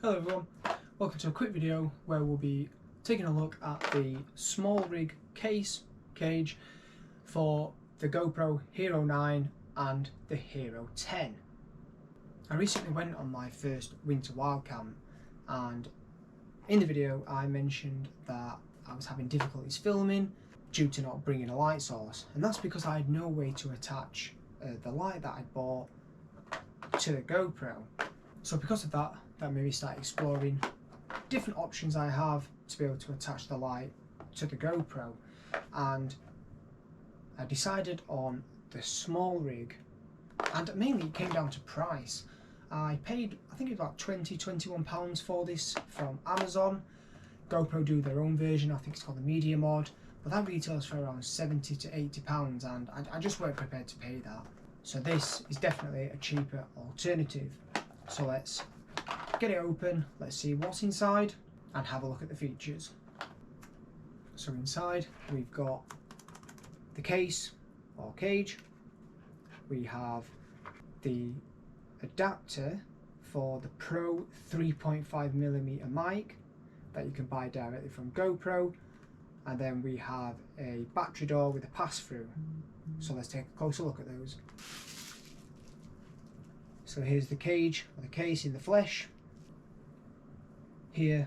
Hello everyone, welcome to a quick video where we'll be taking a look at the small rig cage for the GoPro Hero 9 and the Hero 10. I recently went on my first winter wild camp, and in the video I mentioned that I was having difficulties filming due to not bringing a light source, and that's because I had no way to attach the light that I bought to the GoPro. So because of that made me start exploring different options I have to be able to attach the light to the GoPro, and I decided on the small rig, and mainly it came down to price. I paid, I think it was about £21 for this from Amazon. GoPro do their own version, I think it's called the Media Mod, but that retails for around £70 to £80, and I just weren't prepared to pay that. So this is definitely a cheaper alternative. So let's get it open, let's see what's inside and have a look at the features. So inside we've got the case or cage, we have the adapter for the Pro 3.5mm mic that you can buy directly from GoPro, and then we have a battery door with a pass-through. So let's take a closer look at those. So here's the cage or the case in the flesh. Here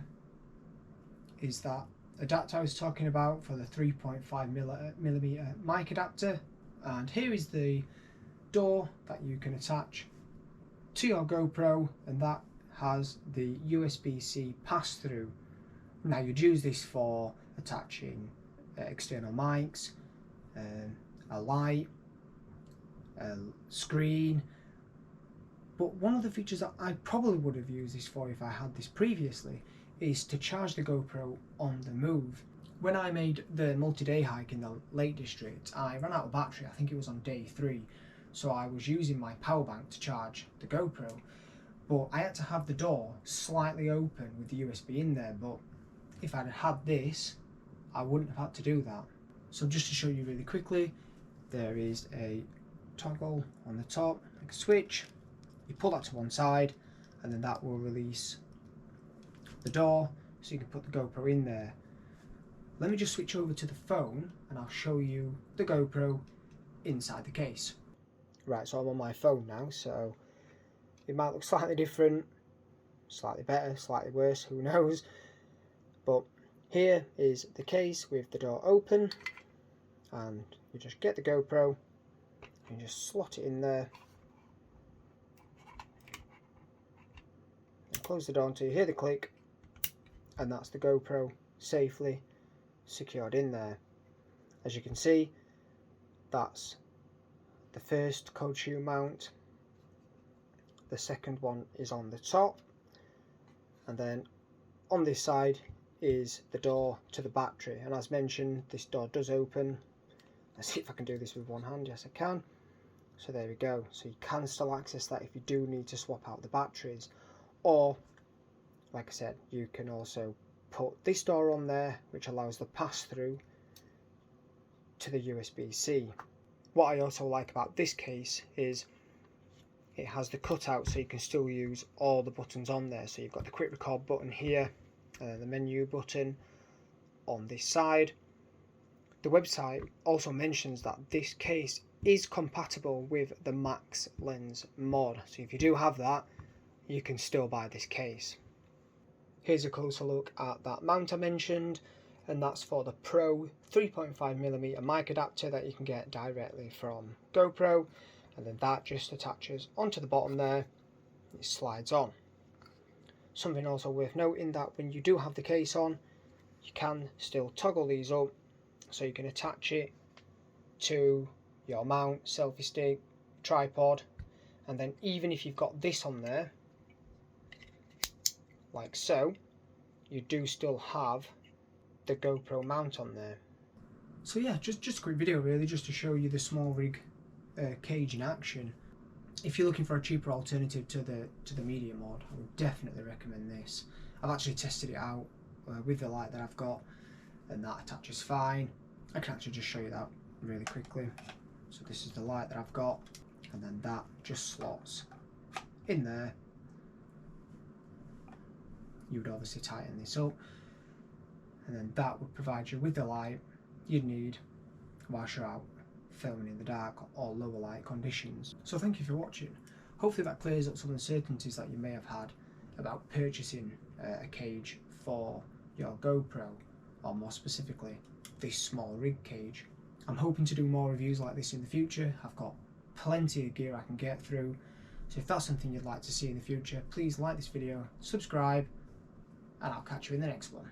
is that adapter I was talking about for the 3.5mm mic adapter, and here is the door that you can attach to your GoPro, and that has the Usbc pass-through. Now you'd use this for attaching external mics, a light, a screen. But one of the features that I probably would have used this for if I had this previously is to charge the GoPro on the move. When I made the multi-day hike in the Lake District, I ran out of battery. I think it was on day 3, so I was using my power bank to charge the GoPro, but I had to have the door slightly open with the USB in there. But if I'd had this, I wouldn't have had to do that. So just to show you really quickly, there is a toggle on the top, like a switch. You pull that to one side and then that will release the door, so you can put the GoPro in there. Let me just switch over to the phone and I'll show you the GoPro inside the case. Right, so I'm on my phone now, so it might look slightly different, slightly better, slightly worse, who knows. But here is the case with the door open, and you just get the GoPro and just slot it in there. Close the door until you hear the click, and that's the GoPro safely secured in there. As you can see, that's the first cold shoe mount, the second one is on the top, and then on this side is the door to the battery. And as mentioned, this door does open. Let's see if I can do this with one hand. Yes, I can. So there we go. So you can still access that if you do need to swap out the batteries. Or, like I said, you can also put this door on there, which allows the pass-through to the USB-C. What I also like about this case is it has the cutout, so you can still use all the buttons on there. So you've got the quick record button here, the menu button on this side. The website also mentions that this case is compatible with the Max Lens mod. So if you do have that, you can still buy this case. Here's a closer look at that mount I mentioned, and that's for the Pro 3.5mm mic adapter that you can get directly from GoPro, and then that just attaches onto the bottom there, it slides on. Something also worth noting, that when you do have the case on, you can still toggle these up, so you can attach it to your mount, selfie stick, tripod, and then even if you've got this on there, like so, you do still have the GoPro mount on there. So yeah, just a quick video really, just to show you the small rig cage in action. If you're looking for a cheaper alternative to the Media Mod, I would definitely recommend this. I've actually tested it out with the light that I've got, and that attaches fine. I can actually just show you that really quickly. So this is the light that I've got, and then that just slots in there you would obviously tighten this up, and then that would provide you with the light you'd need whilst you're out filming in the dark or lower light conditions. So thank you for watching. Hopefully that clears up some uncertainties that you may have had about purchasing a cage for your GoPro, or more specifically this small rig cage. I'm hoping to do more reviews like this in the future. I've got plenty of gear I can get through, so if that's something you'd like to see in the future, please like this video, subscribe, and I'll catch you in the next one.